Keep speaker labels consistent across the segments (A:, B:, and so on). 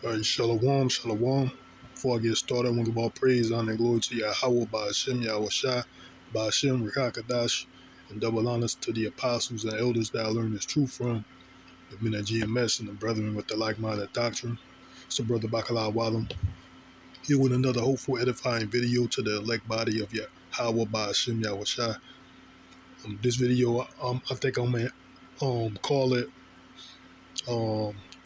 A: All right, shalom, shalom. Before I get started, I want to give all praise, honor, and glory to YAHAWAH, YAHAWAHSHI, Rakakadash, and double honors to the apostles and elders that I learned this truth from, the men at GMS and the brethren with the like-minded doctrine. It's the brother Bacala Wadam, here with another hopeful, edifying video to the elect body of YAHAWAH, YAHAWAHSHI. This video, I think I'm going to call it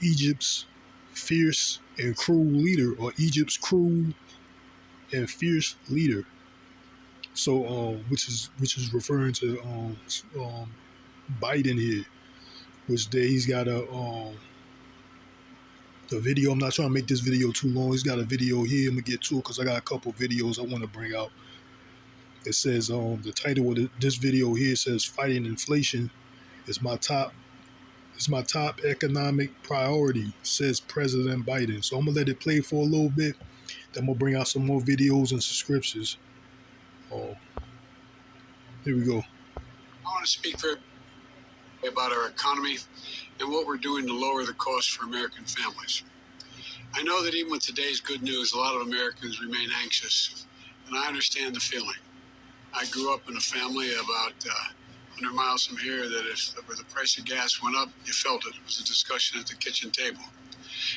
A: Egypt's fierce and cruel leader, or Egypt's cruel and fierce leader. So, which is referring to Biden here, which he's got a video. I'm not trying to make this video too long. He's got a video here. I'm gonna get to it because I got a couple videos I want to bring out. It says the title of this video here says "Fighting Inflation is my top economic priority," says President Biden. So I'm gonna let it play for a little bit. Then we'll bring out some more videos and subscriptions. Here we go.
B: I want to speak very about our economy and what we're doing to lower the cost for American families. I know that even with today's good news, a lot of Americans remain anxious, and I understand the feeling. I grew up in a family about 100 miles from here that if the price of gas went up, you felt it. It was a discussion at the kitchen table.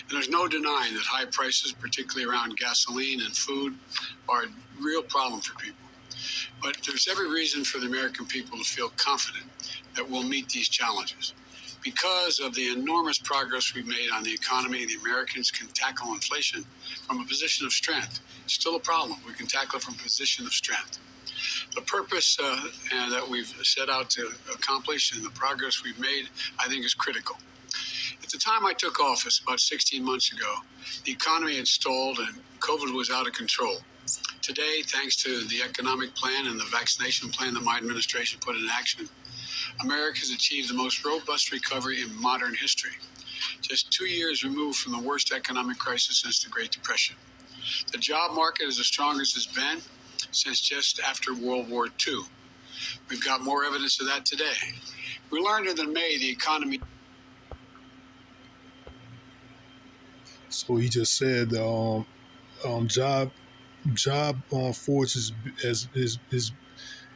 B: And there's no denying that high prices, particularly around gasoline and food, are a real problem for people. But there's every reason for the American people to feel confident that we'll meet these challenges. Because of the enormous progress we've made on the economy, the Americans can tackle inflation from a position of strength. It's still a problem. We can tackle it from a position of strength. The purpose that we've set out to accomplish and the progress we've made, I think, is critical. At the time I took office, about 16 months ago, the economy had stalled and COVID was out of control. Today, thanks to the economic plan and the vaccination plan that my administration put in action, America has achieved the most robust recovery in modern history, just 2 years removed from the worst economic crisis since the Great Depression. The job market is as strong as it's been since just after World War II. We've got more evidence of that today. We learned in May the economy.
A: So he just said job force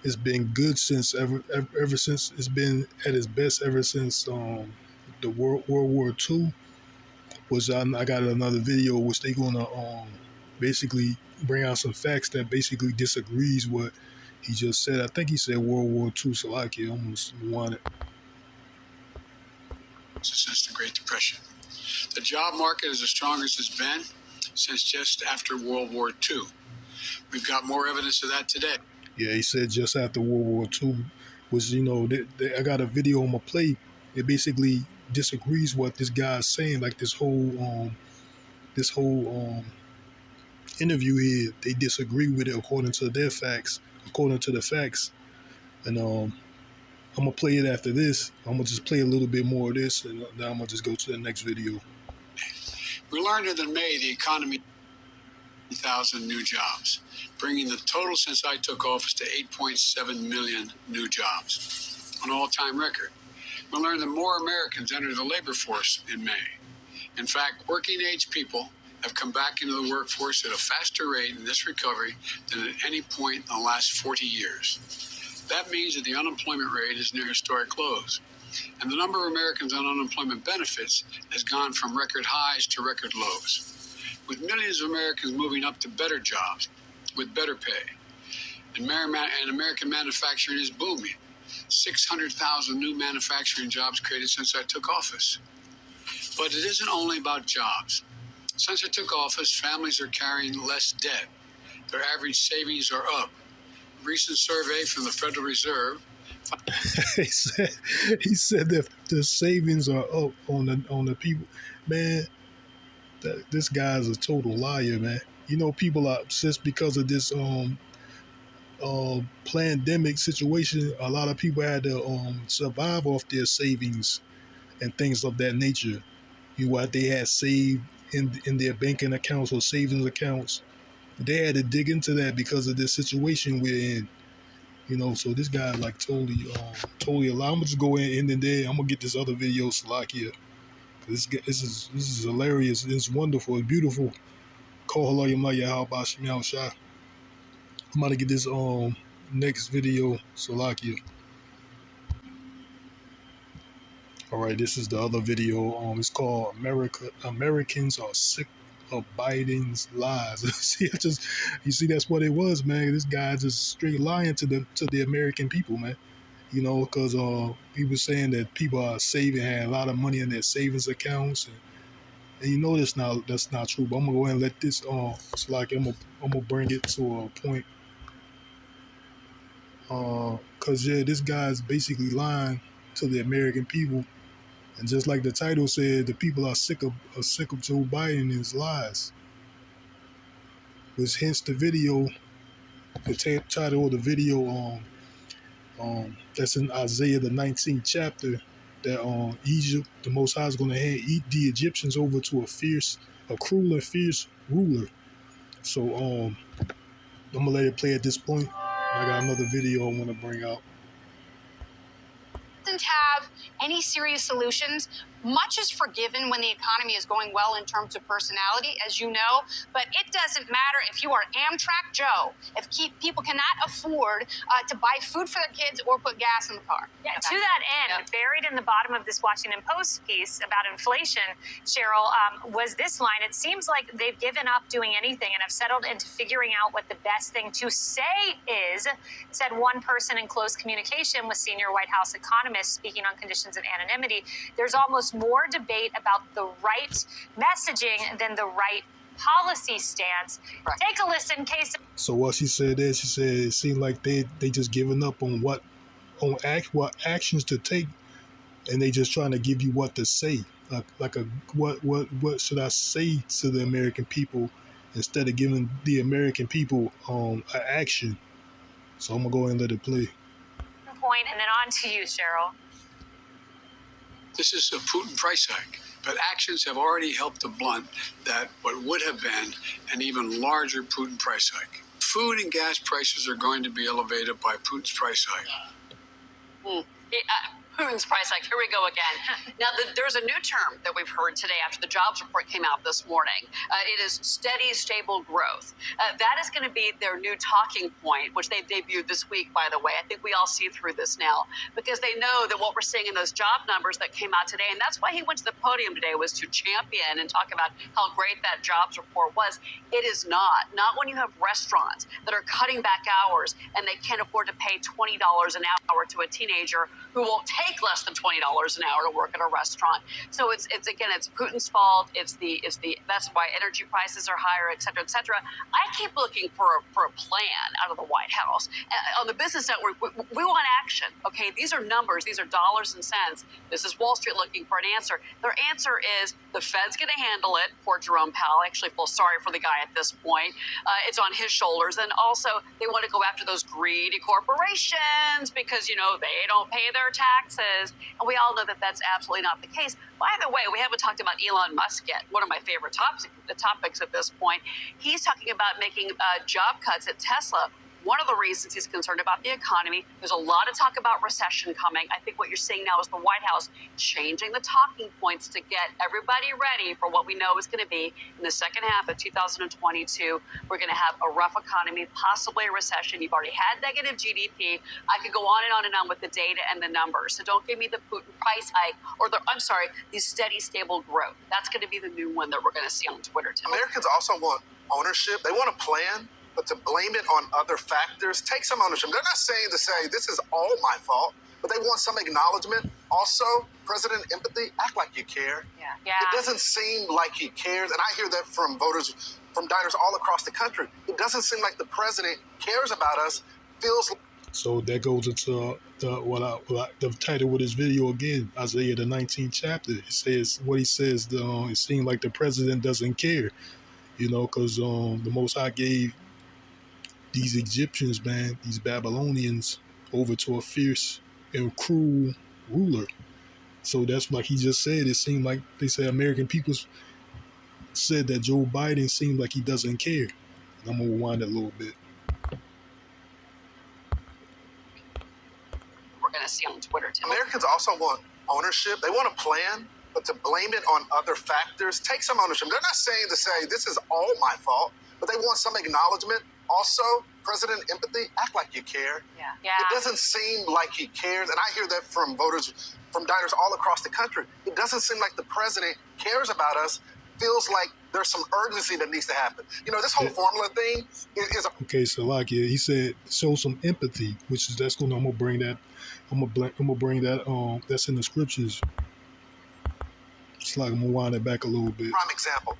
A: has been good since ever since it's been at its best ever since the World War II. Which I got another video which they gonna basically bring out some facts that basically disagrees what he just said. I think he said World War II, so I can almost want it.
B: Since the Great Depression. The job market is as strong as it's been since just after World War II. We've got more evidence of that today.
A: Yeah, he said just after World War II, which, I got a video on my plate. It basically disagrees what this guy's saying. Like this whole interview here, they disagree with it according to their facts, according to the facts. And I'm gonna play it after this. I'm gonna just play a little bit more of this, and then I'm gonna just go to the next video.
B: We learned in May the economy 1,000 new jobs, bringing the total since I took office to 8.7 million new jobs, an all-time record. We learned that more Americans entered the labor force in May. In fact, working-age people have come back into the workforce at a faster rate in this recovery than at any point in the last 40 years. That means that the unemployment rate is near historic lows, and the number of Americans on unemployment benefits has gone from record highs to record lows, with millions of Americans moving up to better jobs with better pay. And American manufacturing is booming. 600,000 new manufacturing jobs created since I took office. But it isn't only about jobs. Since I took office, families are carrying less debt. Their average savings are up. A recent survey from the Federal Reserve.
A: he said that the savings are up on the people. Man, this guy's a total liar, man. People are obsessed because of this pandemic situation. A lot of people had to survive off their savings and things of that nature. What they had saved in their banking accounts or savings accounts, they had to dig into that because of this situation we're in. So this guy totally a lie. I'm gonna just go in and there. I'm gonna get this other video, Salakia. This is hilarious. It's wonderful. It's beautiful. Call YAHAWAHSHI. I'm about to get this next video, Salakia. All right, this is the other video. It's called Americans Are Sick of Biden's Lies. See, you see, that's what it was, man. This guy just straight lying to the American people, man. You know, because he was saying that people are had a lot of money in their savings accounts, and you know that's not true. But I'm gonna go ahead and let this it's like I'm gonna bring it to a point, because this guy's basically lying to the American people. And just like the title said, the people are sick of Joe Biden and his lies. Which hence the video, the title of the video, that's in Isaiah the 19th chapter, that Egypt, the Most High is going to eat the Egyptians over to a cruel and fierce ruler. So I'm gonna let it play at this point. I got another video I want to bring out.
B: Doesn't have any serious solutions. Much is forgiven when the economy is going well in terms of personality, as you know, but it doesn't matter if you are Amtrak Joe, if people cannot afford to buy food for their kids or put gas in the car.
C: Yeah, to that end, buried in the bottom of this Washington Post piece about inflation, Cheryl, was this line: it seems like they've given up doing anything and have settled into figuring out what the best thing to say is, said one person in close communication with senior White House economists speaking on conditions of anonymity. There's almost more debate about the right messaging than the right policy stance. Right. Take a listen, Case.
A: So what she said there, she said it seemed like they just giving up on what actions to take, and they just trying to give you what to say, what should I say to the American people, instead of giving the American people an action. So I'm gonna go ahead and let it play.
C: Point, and then on to you, Cheryl.
B: This is a Putin price hike, but actions have already helped to blunt that what would have been an even larger Putin price hike. Food and gas prices are going to be elevated by Putin's price hike.
D: Putin's price hike. Here we go again. Now, there's a new term that we've heard today after the jobs report came out this morning. It is steady, stable growth. That is going to be their new talking point, which they debuted this week, by the way. I think we all see through this now, because they know that what we're seeing in those job numbers that came out today, and that's why he went to the podium today, was to champion and talk about how great that jobs report was. It is not when you have restaurants that are cutting back hours and they can't afford to pay $20 an hour to a teenager who won't take less than $20 an hour to work at a restaurant. So it's Putin's fault. That's why energy prices are higher, et cetera, et cetera. I keep looking for a plan out of the White House. On the Business Network, we want action. Okay, these are numbers. These are dollars and cents. This is Wall Street looking for an answer. Their answer is the Fed's going to handle it. Poor Jerome Powell. I actually feel sorry for the guy at this point. It's on his shoulders. And also, they want to go after those greedy corporations because, they don't pay their taxes. And we all know that that's absolutely not the case. By the way, we haven't talked about Elon Musk yet, one of my favorite topics at this point. He's talking about making job cuts at Tesla. One of the reasons he's concerned about the economy. There's a lot of talk about recession coming. I think what you're seeing now is the White House changing the talking points to get everybody ready for what we know is going to be in the second half of 2022. We're going to have a rough economy, possibly a recession. You've already had negative GDP. I could go on and on and on with the data and the numbers. So don't give me the Putin price hike or the steady, stable growth. That's going to be the new one that we're going to see on Twitter today.
E: Americans also want ownership. They want a plan. But to blame it on other factors, take some ownership. They're not saying to say, this is all my fault, but they want some acknowledgement. Also, President empathy, act like you care.
D: Yeah.
E: It doesn't seem like he cares, and I hear that from voters, from diners all across the country. It doesn't seem like the president cares about us, feels.
A: So that goes into the title of this video again, Isaiah the 19th chapter. It says, what he says, it seems like the president doesn't care, because the Most High gave these Egyptians, man, these Babylonians, over to a fierce and cruel ruler. So that's like he just said. It seemed like they say American people said that Joe Biden seemed like he doesn't care. And I'm gonna rewind it a little bit.
D: We're gonna see on Twitter today.
E: Americans also want ownership. They want a plan. but to blame it on other factors, take some ownership. They're not saying to say this is all my fault, but they want some acknowledgement. Also, President Empathy, act like you care.
C: Yeah.
E: It doesn't seem like he cares, and I hear that from voters, from diners all across the country. It doesn't seem like the president cares about us. Feels like there's some urgency that needs to happen. You know, this whole formula thing is a
A: Okay, so like he said, show some empathy, which is I'm gonna bring that. I'm gonna bring that. That's in the scriptures. It's like I'm gonna wind it back a little bit.
E: prime example.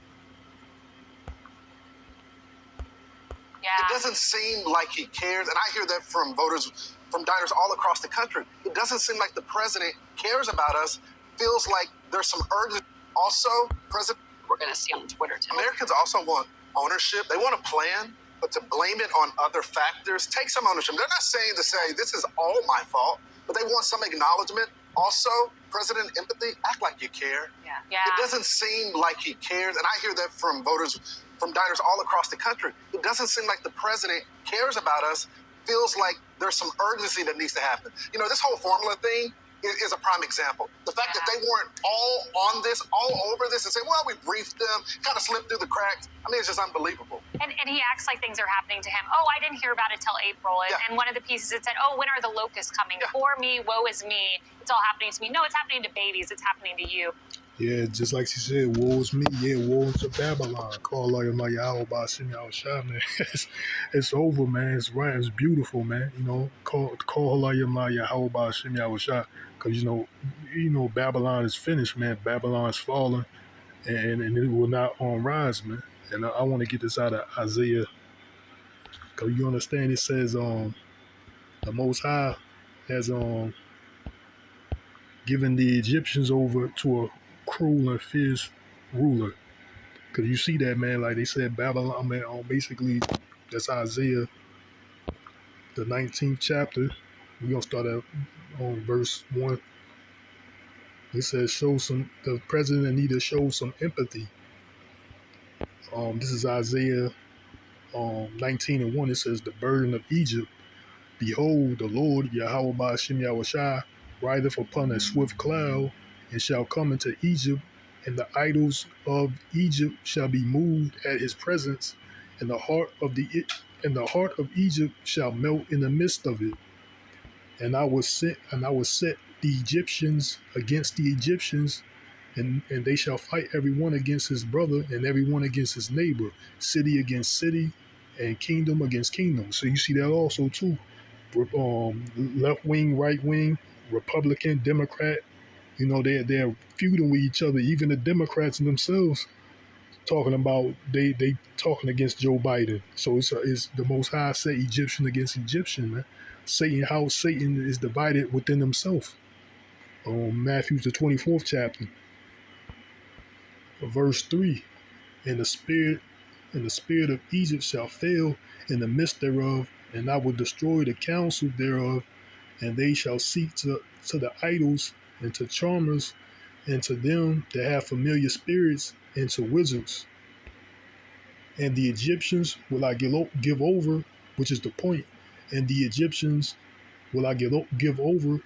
E: It doesn't seem like he cares, and I hear that from voters, from diners all across the country. It doesn't seem like the president cares about us. Feels like there's some urgency. Also, President,
D: We're going to see on Twitter today.
E: Americans also want ownership. They want a plan, but to blame it on other factors, take some ownership. They're not saying to say this is all my fault, but they want some acknowledgement. Also, President Empathy, act like you care.
C: Yeah.
E: It doesn't seem like he cares, and I hear that from voters, from diners all across the country. It doesn't seem like the president cares about us. Feels like there's some urgency that needs to happen. You know, this whole formula thing is a prime example. The fact that they weren't all on this, all over this, and say, well, we briefed them, kind of slipped through the cracks. I mean, it's just unbelievable.
C: And he acts like things are happening to him. Oh, I didn't hear about it till April. And one of the pieces, it said, oh, when are the locusts coming? Poor me, woe is me. It's all happening to me. No, it's happening to babies. It's happening to you.
A: Yeah, just like she said, woe is me. Yeah, woe to Babylon. Call like YAHAWAHSHI, man. It's over, man. It's right. It's beautiful, man. You know, call like YAHAWAHSHI, because you know, Babylon is finished, man. Babylon is fallen, and it will not rise, man. And I want to get this out of Isaiah, because you understand it says, the Most High has given the Egyptians over to a cruel and fierce ruler. Because you see that, man, like they said, Babylon, man, basically, that's Isaiah, the 19th chapter. We're going to start at on verse 1. It says, the president need to show some empathy. This is Isaiah 19:1. It says, the burden of Egypt. Behold, the Lord, YAHAWAHSHI, rideth upon a swift cloud, and shall come into Egypt, and the idols of Egypt shall be moved at his presence, and the heart of Egypt shall melt in the midst of it. And I will set the Egyptians against the Egyptians, and they shall fight every one against his brother, and every one against his neighbor, city against city, and kingdom against kingdom. So you see that also too. Left wing, right wing, Republican, Democrat. You know, they're feuding with each other. Even the Democrats themselves talking about they talking against Joe Biden. So it's the Most High set Egyptian against Egyptian, man. How Satan is divided within himself. Matthew the 24th chapter, verse 3. And the spirit of Egypt shall fail in the midst thereof, and I will destroy the counsel thereof, and they shall seek to the idols and to charmers, and to them that have familiar spirits, and to wizards. And the Egyptians will I give over, which is the point. And the Egyptians will I give over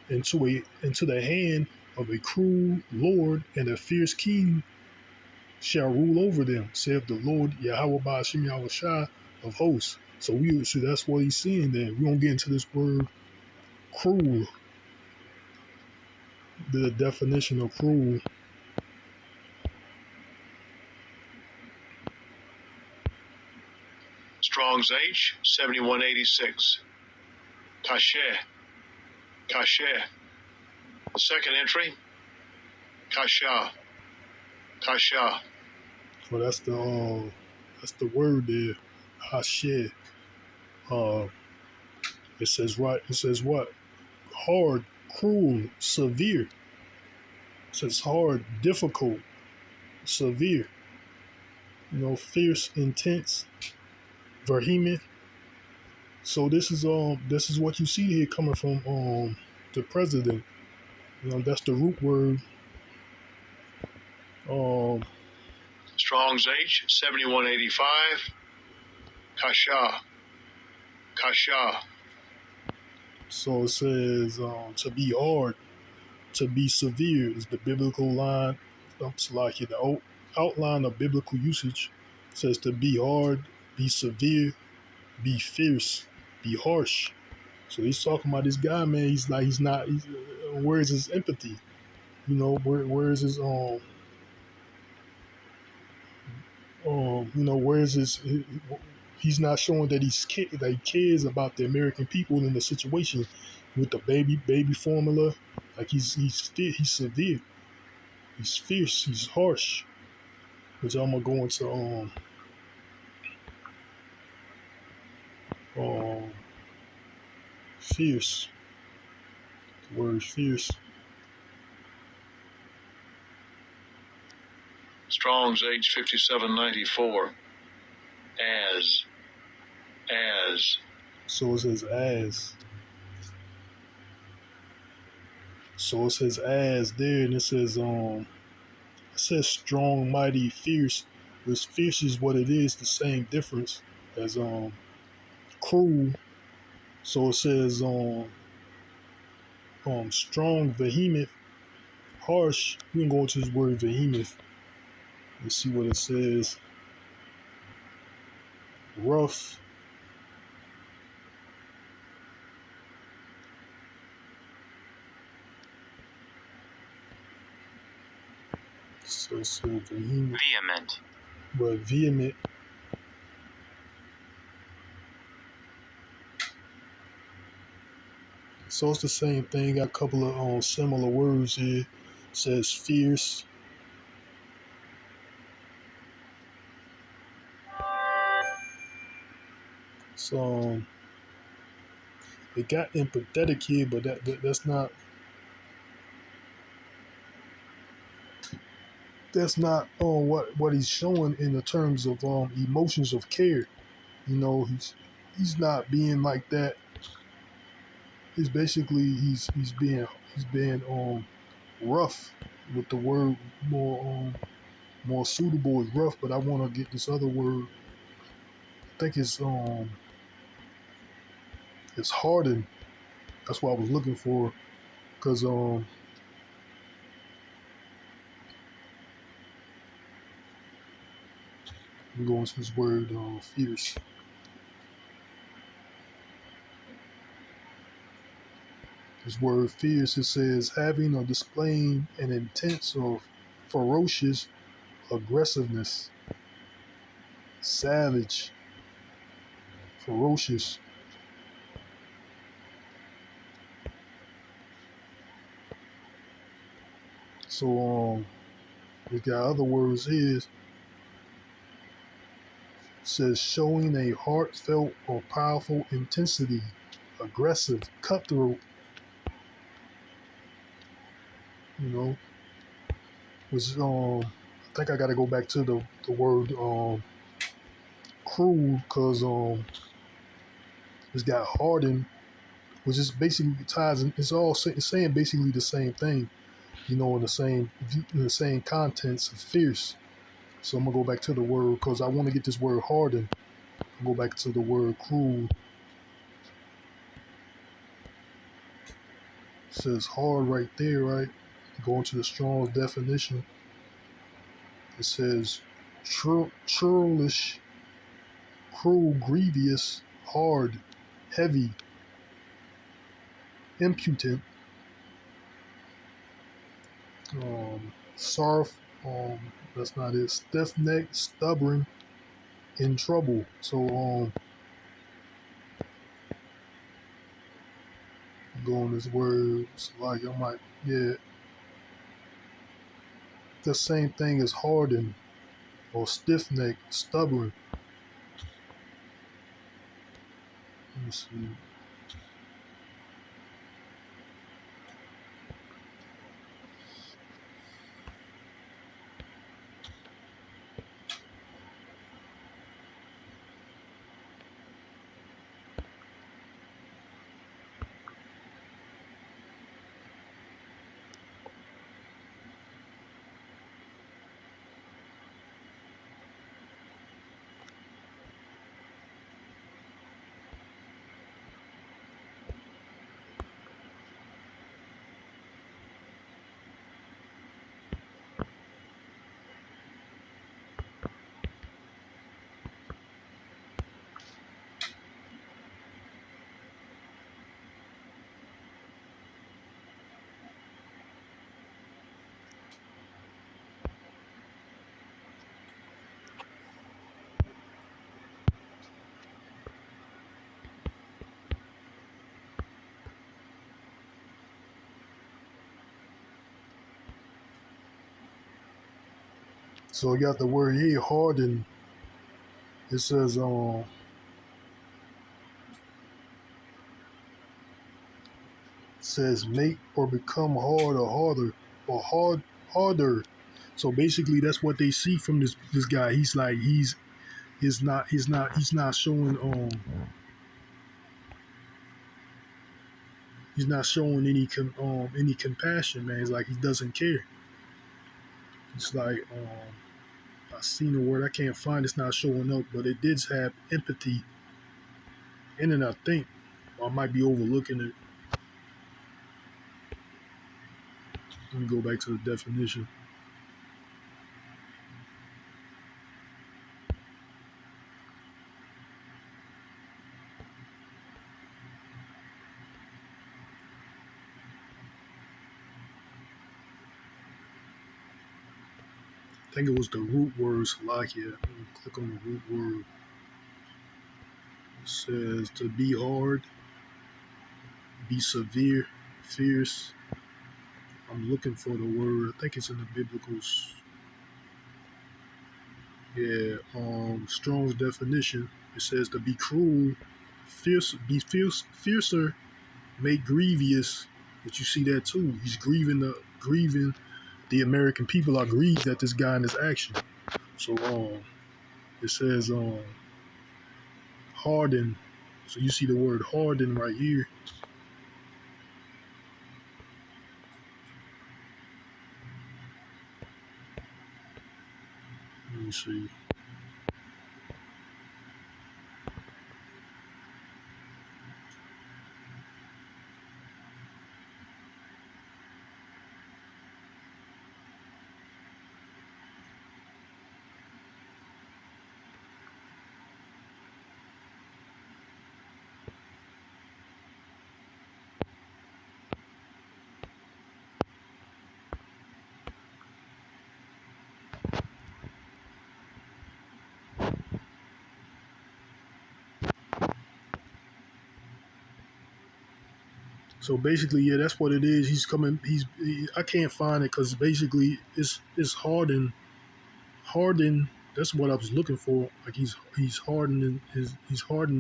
A: into the hand of a cruel lord, and a fierce king shall rule over them, saith the Lord YAHAWAHSHI of hosts. So that's what he's saying there. We're gonna get into this word cruel. The definition of cruel.
F: Strong's H 7186. Kasher. The second entry, Kasha.
A: So that's the word there, Hasher. It says what? Hard, cruel, severe. It says hard, difficult, severe. You know, fierce, intense, vehement. So this is what you see here coming from the president. You know, that's the root word.
F: Strong's H 7185. Kasha.
A: So it says to be hard, To be severe is the biblical line. Like the outline of biblical usage says to be hard, be severe, be fierce, be harsh. So he's talking about this guy, man. He's like, he's not. Where is his empathy? You know, where is his you know, where is his? He's not showing that that he cares about the American people in the situation with the baby formula. Like he's severe, he's fierce, he's harsh. Which I'm gonna go into um fierce. The word fierce.
F: Strong's H5794. As.
A: So it says as. So it says as there, and it says strong, mighty, fierce. This fierce is what it is. The same difference as cruel. So it says strong, vehement, harsh. We can go into this word vehement. Let's see what it says. Rough. So it says vehement.
B: Vehement.
A: But vehement. So it's the same thing. Got a couple of similar words here. It says fierce. So it got empathetic here, but that's not what he's showing in the terms of emotions of care. You know, he's not being like that. It's basically he's being rough with the word more suitable is rough, but I want to get this other word. I think it's hardened. That's what I was looking for, because I'm going to this word fierce. This word fierce, it says having or displaying an intense or ferocious aggressiveness, savage, ferocious. So we got other words here. It says showing a heartfelt or powerful intensity, aggressive, cutthroat. You know, which I think I got to go back to the word cruel, because it's got hardened, which is basically ties. It's saying basically the same thing. You know, in the same contents of fierce. So I'm gonna go back to the word because I want to get this word hardened. I'll go back to the word cruel. It says hard right there, right? Go into the Strong's definition. It says churlish, cruel, grievous, hard, heavy, impudent, sorrowful. That's not it. Stiff necked, stubborn, in trouble. So going this word, it's like I might, yeah, the same thing as hardened or stiff necked, stubborn. Let me see. So I got the word here, harden. It says make or become hard or harder or harder. So basically, that's what they see from this guy. He's like he's not showing he's not showing any compassion, man. It's like he doesn't care. It's like I seen the word, I can't find, it's not showing up, but it did have empathy in it, I think. I might be overlooking it. Let me go back to the definition. I think it was the root word Salakia. Click on the root word. It says to be hard, be severe, fierce. I'm looking for the word. I think it's in the biblicals. Yeah, Strong's definition. It says to be cruel, fiercer, make grievous. But you see that too. He's grieving. The American people are grieved at this guy and his action. So it says harden. So you see the word harden right here. Let me see. So basically, yeah, that's what it is. He's coming. I can't find it because basically it's harden. That's what I was looking for. Like he's hardening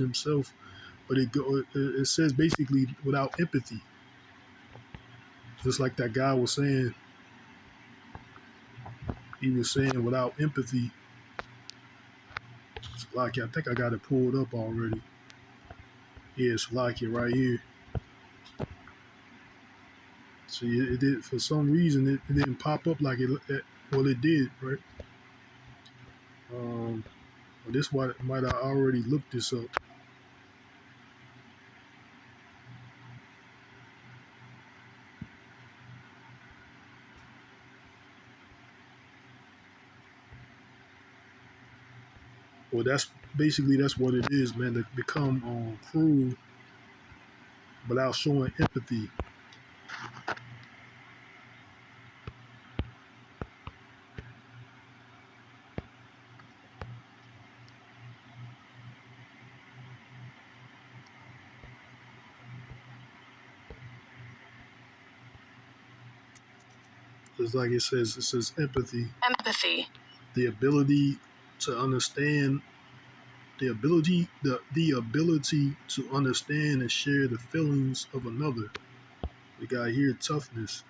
A: himself, but it says basically without empathy. Just like that guy was saying, he was saying without empathy. It's like I think I got it pulled up already. Yeah, it's like it right here. See, it did for some reason it didn't pop up like well it did, right? Well, this might I already looked this up. Well, that's what it is, man. To become cruel without showing empathy. Just like it says empathy. Empathy. The ability to understand, the ability to understand and share the feelings of another. We got here toughness.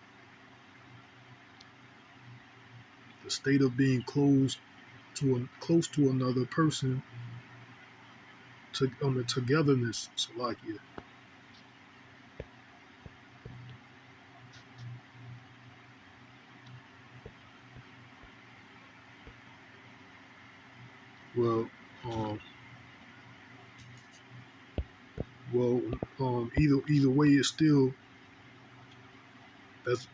A: The state of being close to another person, on the togetherness. So like yeah. Well, um, either way, it's still that's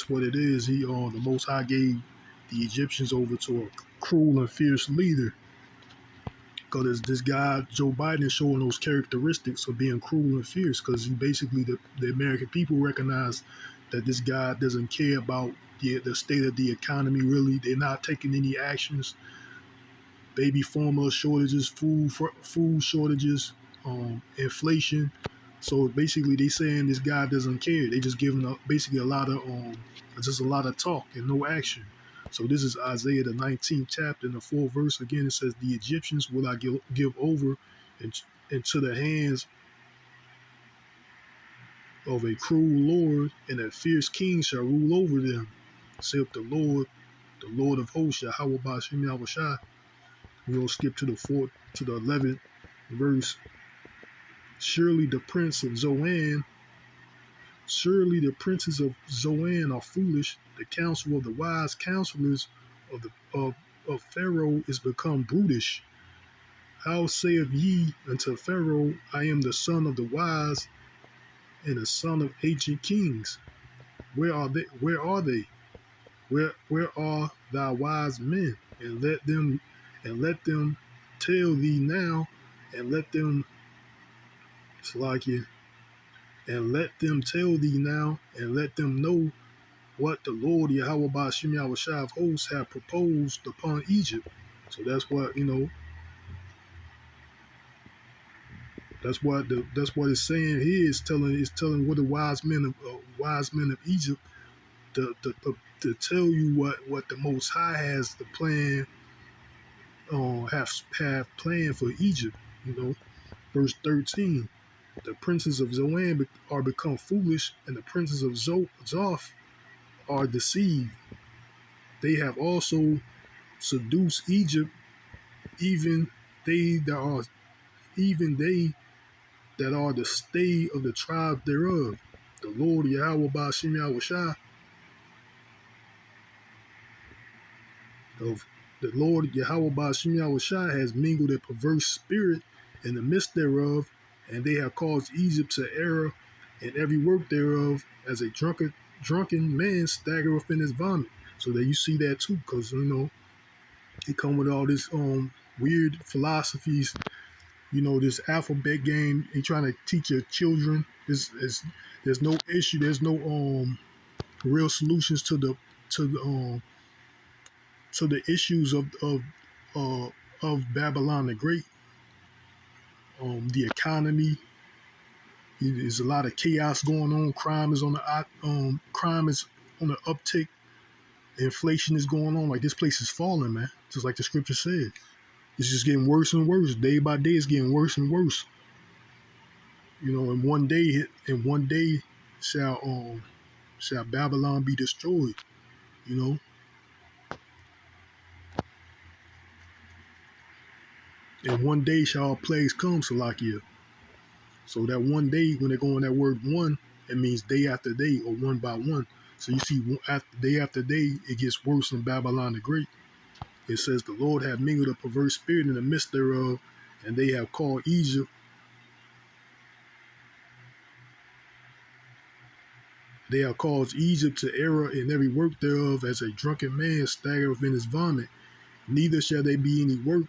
A: what it is. The Most High gave the Egyptians over to a cruel and fierce leader. Because this guy Joe Biden is showing those characteristics of being cruel and fierce. Because basically the American people recognize that this guy doesn't care about the state of the economy. Really, they're not taking any actions. Baby formula shortages, food shortages, inflation. So basically, they saying this guy doesn't care. They just giving basically a lot of just a lot of talk and no action. So this is Isaiah the 19th chapter in the 4th verse. Again, it says, the Egyptians will I give over into the hands of a cruel Lord, and a fierce king shall rule over them, saith the Lord of hosts, YAHAWAHSHI. We're going to skip to the 11th verse. Surely the princes of Zoan are foolish. The counsel of the wise counselors of Pharaoh is become brutish. How saith ye unto Pharaoh, I am the son of the wise and the son of ancient kings? Where are they? Where are they? Where are thy wise men? And let them tell thee now, and let them tell thee now, and let them know what the Lord Yahweh Ba'ashem Yahushua of hosts have proposed upon Egypt. So that's what that's what it's saying here. It's telling what the wise men of Egypt to tell you what the Most High has the plan have planned for Egypt. Verse 13: the princes of Zoan are become foolish, and the princes of Zoph are deceived. They have also seduced Egypt, even they that are the stay of the tribe thereof. The Lord Yahweh Ba'ashem Yahushua of the Lord Yahweh Ba'ashem Yahushua has mingled a perverse spirit in the midst thereof, and they have caused Egypt to err in every work thereof, as a drunken man staggereth in his vomit. So that you see that too, because he come with all this weird philosophies. This alphabet game. He trying to teach your children. There's no issue. There's no real solutions to the issues of Babylon the Great. The economy. There's a lot of chaos going on. Crime is on the uptick. Inflation is going on. Like, this place is falling, man. Just like the scripture said. It's just getting worse and worse. Day by day, it's getting worse and worse. And one day shall Babylon be destroyed. And one day shall all plagues come, Salakia. So that one day, when they go on that word one, it means day after day or one by one. So you see, day after day, it gets worse in Babylon the Great. It says, the Lord hath mingled a perverse spirit in the midst thereof, and they have caused Egypt to err in every work thereof, as a drunken man staggereth in his vomit. Neither shall there be any work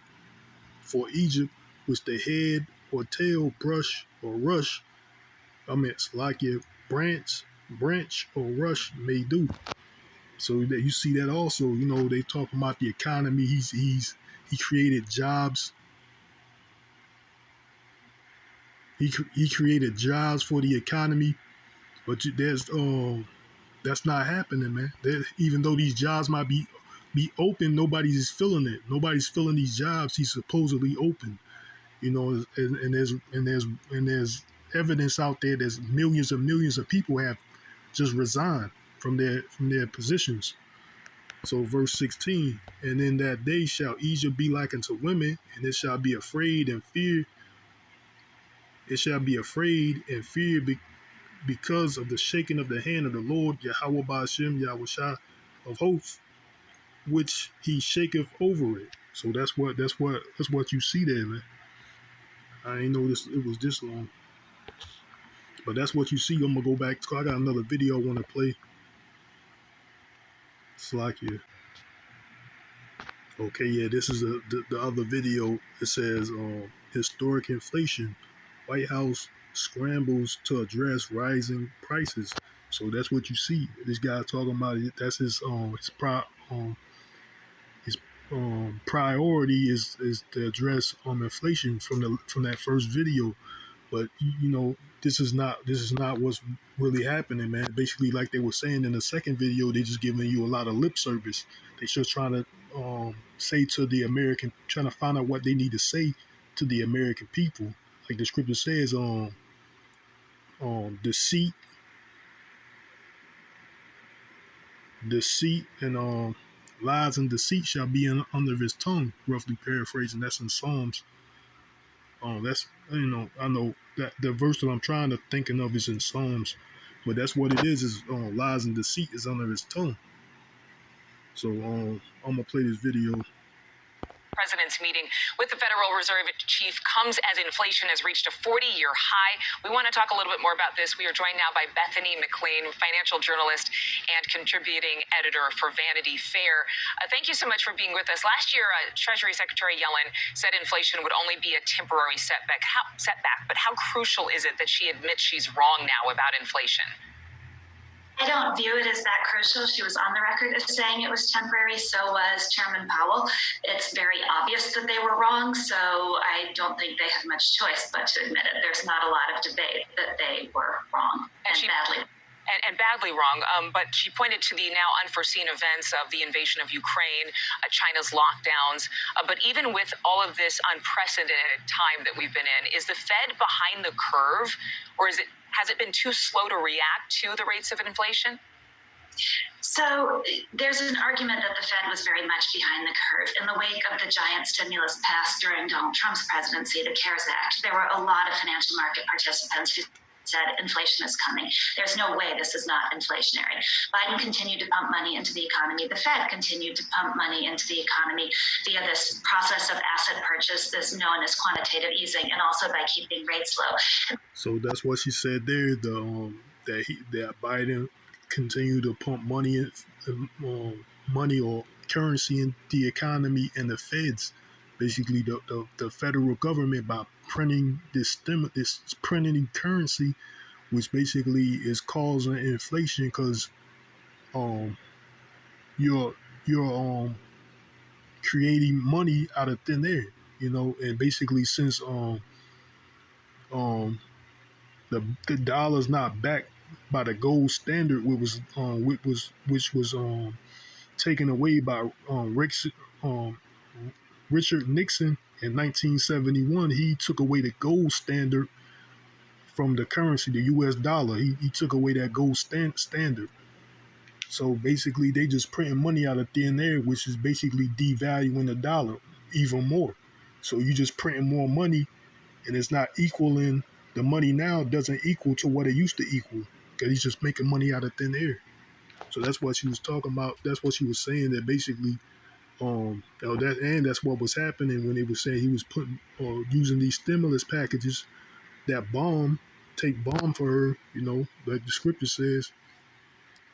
A: for Egypt which the head or tail brush or rush, it's like a branch or rush may do. So that you see that also, they talk about the economy. He created jobs. He created jobs for the economy, but that's not happening, man. Even though these jobs might be open, nobody's filling it. Nobody's filling these jobs he's supposedly open. And there's evidence out there. There's millions and millions of people have just resigned from their positions. So verse 16, and in that day shall Egypt be like unto women, and it shall be afraid and fear. It shall be afraid and fear because of the shaking of the hand of the Lord Yahweh Ba'ashem Yahushua of hosts, which he shaketh over it. So that's what you see there, man. I ain't know it was this long. But that's what you see. I'm gonna go back to, I got another video I want to play. Slakia. Okay, yeah, this is the other video. It says historic inflation. White House scrambles to address rising prices. So that's what you see. This guy talking about it. That's his priority is to address inflation from that first video. But this is not what's really happening, man. Basically, like they were saying in the second video, they just giving you a lot of lip service. They just trying to say to the American, trying to find out what they need to say to the American people. Like the scripture says, deceit and lies and deceit shall be under his tongue. Roughly paraphrasing, that's in Psalms. That's I know that the verse that I'm trying to thinking of is in Psalms, but that's what it is lies and deceit is under his tongue. So I'm gonna play this video.
G: President's meeting with the Federal Reserve chief comes as inflation has reached a 40-year high. We want to talk a little bit more about this. We are joined now by Bethany McLean, financial journalist and contributing editor for Vanity Fair. Thank you so much for being with us. Last year, Treasury Secretary Yellen said inflation would only be a temporary setback. But how crucial is it that she admits she's wrong now about inflation?
H: I don't view it as that crucial. She was on the record as saying it was temporary. So was Chairman Powell. It's very obvious that they were wrong. So I don't think they have much choice but to admit it. There's not a lot of debate that they were wrong and badly.
G: And badly wrong, but she pointed to the now unforeseen events of the invasion of Ukraine, China's lockdowns. But even with all of this unprecedented time that we've been in, is the Fed behind the curve, or has it been too slow to react to the rates of inflation?
H: So there's an argument that the Fed was very much behind the curve. In the wake of the giant stimulus passed during Donald Trump's presidency, the CARES Act, there were a lot of financial market participants who said inflation is coming. There's no way this is not inflationary. Biden continued to pump money into the economy. The Fed continued to pump money into the economy via this process of asset purchase, this known as quantitative easing, and also by keeping rates low.
A: So that's what she said there. That Biden continued to pump money or currency in the economy, and the Feds, basically the federal government, by printing this printing currency, which basically is causing inflation because you're creating money out of thin air, and basically since the dollar's not backed by the gold standard, which was taken away by Richard Nixon in 1971. He took away the gold standard from the currency, the U.S. dollar. He took away that gold standard. So basically, they just printing money out of thin air, which is basically devaluing the dollar even more. So you just printing more money, and it's not equaling. The money now doesn't equal to what it used to equal, because he's just making money out of thin air. So that's what she was talking about. That's what she was saying, that basically that's what was happening when they were saying he was putting using these stimulus packages, that take bomb for her, like the scripture says,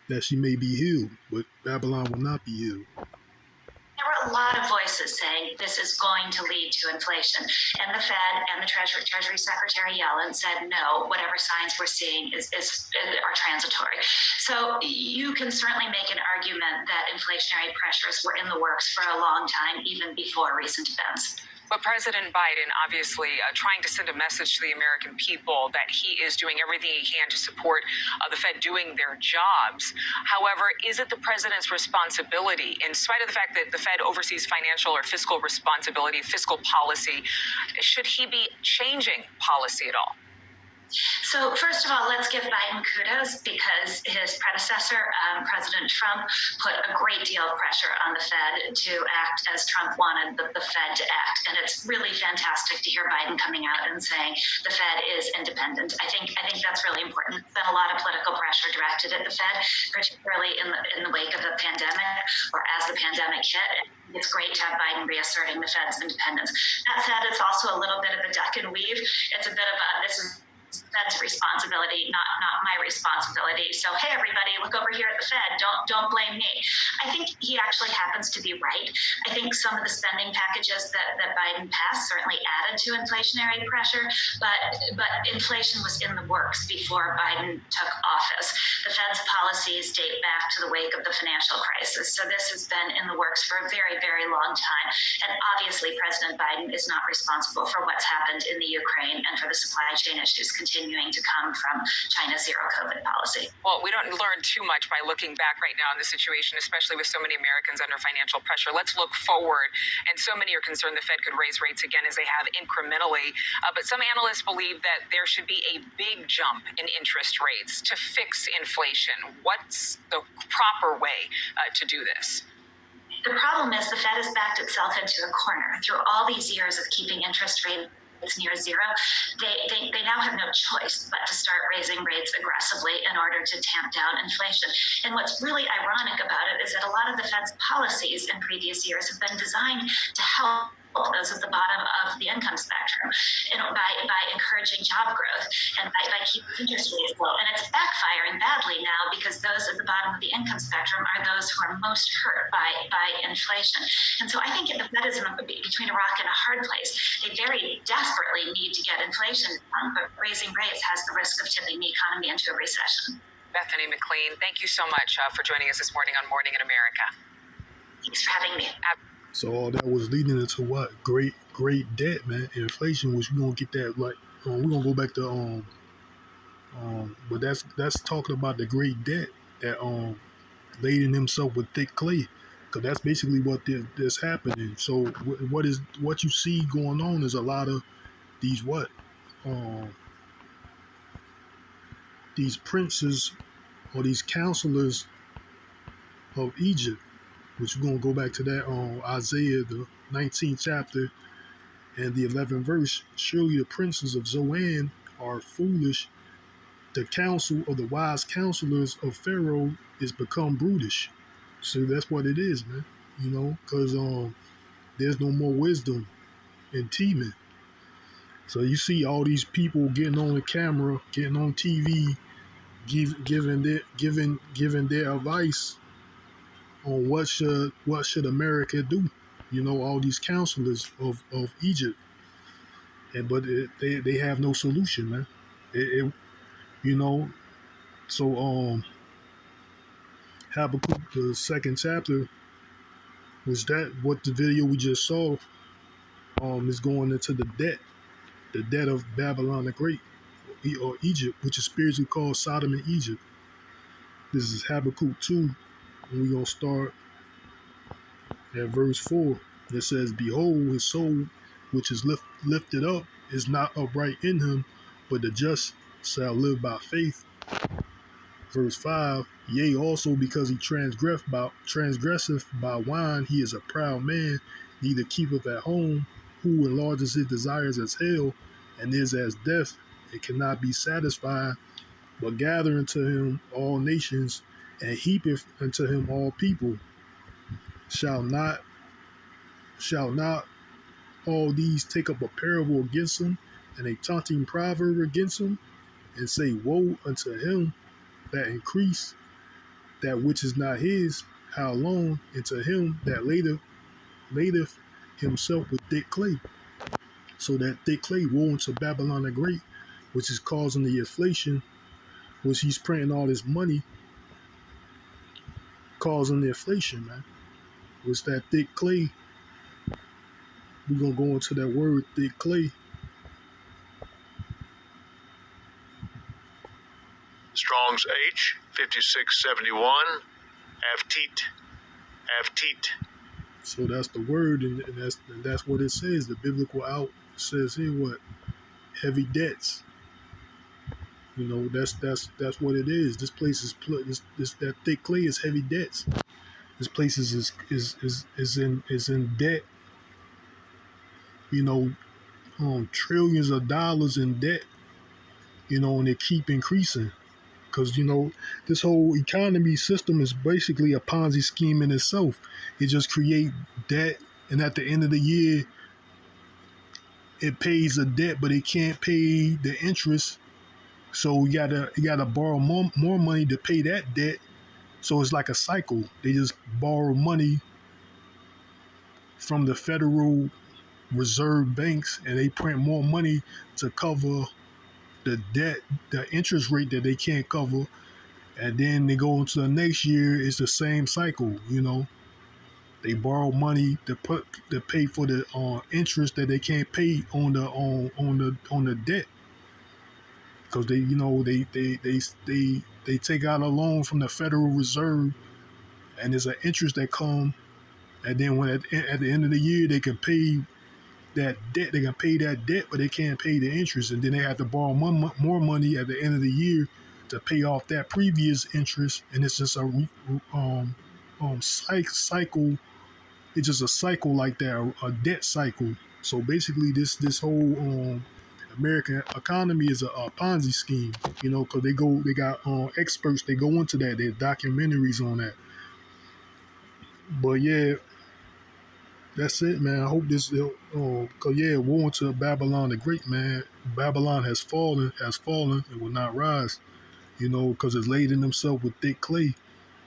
A: that she may be healed, but Babylon will not be healed.
H: There were a lot of voices saying this is going to lead to inflation. And the Fed and the Treasury Secretary Yellen said, no, whatever signs we're seeing are transitory. So you can certainly make an argument that inflationary pressures were in the works for a long time, even before recent events.
G: But President Biden obviously trying to send a message to the American people that he is doing everything he can to support the Fed doing their jobs. However, is it the president's responsibility, in spite of the fact that the Fed oversees financial or fiscal responsibility, fiscal policy, should he be changing policy at all?
H: So first of all, let's give Biden kudos, because his predecessor, President Trump, put a great deal of pressure on the Fed to act as Trump wanted the Fed to act. And it's really fantastic to hear Biden coming out and saying the Fed is independent. I think that's really important. There's been a lot of political pressure directed at the Fed, particularly in the wake of the pandemic, or as the pandemic hit. It's great to have Biden reasserting the Fed's independence. That said, it's also a little bit of a duck and weave. It's a bit of this is Fed's responsibility, not my responsibility. So, hey, everybody, look over here at the Fed. Don't blame me. I think he actually happens to be right. I think some of the spending packages that Biden passed certainly added to inflationary pressure, but inflation was in the works before Biden took office. The Fed's policies date back to the wake of the financial crisis. So this has been in the works for a very, very long time. And obviously, President Biden is not responsible for what's happened in the Ukraine and for the supply chain issues continuing to come from China's zero COVID policy.
G: Well, we don't learn too much by looking back right now in the situation, especially with so many Americans under financial pressure. Let's look forward. And so many are concerned the Fed could raise rates again as they have incrementally. But some analysts believe that there should be a big jump in interest rates to fix inflation. What's the proper way to do this?
H: The problem is the Fed has backed itself into a corner. Through all these years of keeping interest rates near zero, they now have no choice but to start raising rates aggressively in order to tamp down inflation. And what's really ironic about it is that a lot of the Fed's policies in previous years have been designed to help those at the bottom of the income spectrum, by encouraging job growth and by keeping interest rates low. And it's backfiring badly now because those at the bottom of the income spectrum are those who are most hurt by inflation. And so I think the Fed is between a rock and a hard place. They very desperately need to get inflation down, but raising rates has the risk of tipping the economy into a recession.
G: Bethany McLean, thank you so much for joining us this morning on Morning in America.
H: Thanks for having me.
A: So all that was leading into what? Great debt, man. Inflation, which we're gonna get that like we're gonna go back to but that's talking about the great debt that laden himself with thick clay. Because that's basically what this happening. So what you see going on is a lot of these these princes or these counselors of Egypt, which we're going to go back to that on Isaiah, the 19th chapter and the 11th verse. Surely the princes of Zoan are foolish. The counsel of the wise counselors of Pharaoh is become brutish. So that's what it is, man. You know, because there's no more wisdom in teaming. So you see all these people getting on the camera, getting on TV, giving their advice on what should America do. You know, all these counselors of Egypt, but they have no solution, man. You know, so Habakkuk, the second chapter, was that what the video we just saw is going into the debt of Babylon the Great, or Egypt, which is spiritually called Sodom and Egypt. This is Habakkuk 2, and we're going to start at verse 4. It says, Behold, his soul, which is lifted up, is not upright in him, but the just shall live by faith. Verse 5, Yea, also because he transgresseth by wine, he is a proud man, neither keepeth at home, who enlarges his desires as hell, and is as death, it cannot be satisfied, but gather unto him all nations, and heapeth unto him all people. Shall not all these take up a parable against him, and a taunting proverb against him, and say, Woe unto him that increase that which is not his, how long, and to him that ladeth himself with thick clay. So that thick clay, woe unto Babylon the Great, which is causing the inflation, which he's printing all this money, causing the inflation, man. Which that thick clay, we're going to go into that word, thick clay.
F: Strong's H, 5671, Aftit.
A: So that's the word, and that's what it says. The biblical out says here what? Heavy debts. You know, that's what it is. This place is that thick clay is heavy debts. This place is in debt. You know, trillions of dollars in debt. You know, and they keep increasing. Because, you know, this whole economy system is basically a Ponzi scheme in itself. It just creates debt, and at the end of the year, it pays a debt, but it can't pay the interest So you gotta borrow more money to pay that debt. So it's like a cycle. They just borrow money from the Federal Reserve banks, and they print more money to cover the debt, the interest rate that they can't cover, and then they go into the next year. It's the same cycle. They borrow money to pay for the interest that they can't pay on the debt, because they take out a loan from the Federal Reserve, and there's an interest that come, and then when at the end of the year they can pay that debt. They can pay that debt, but they can't pay the interest, and then they have to borrow more money at the end of the year to pay off that previous interest, and it's just a cycle. It's just a cycle like that, a debt cycle. So basically, this whole American economy is a Ponzi scheme, because they got experts. They go into that. There are documentaries on that. But yeah, that's it, man. I hope this, cause yeah, woe unto Babylon the Great, man. Babylon has fallen, and will not rise, because it's laden himself with thick clay,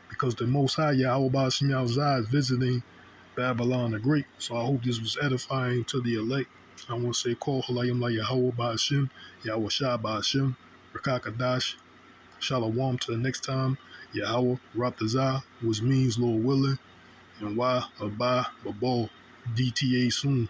A: because the Most High, YAHAWAHSHI, is visiting Babylon the Great. So I hope this was edifying to the elect. I want to say, call Halayim La Yahawah Ba'ashim, Yahweh Shah Ba'ashim, Rakakadash, Shalom to the next time, Yahweh Ratazah, which means Lord willing, and Wah Abba Babal, DTA soon.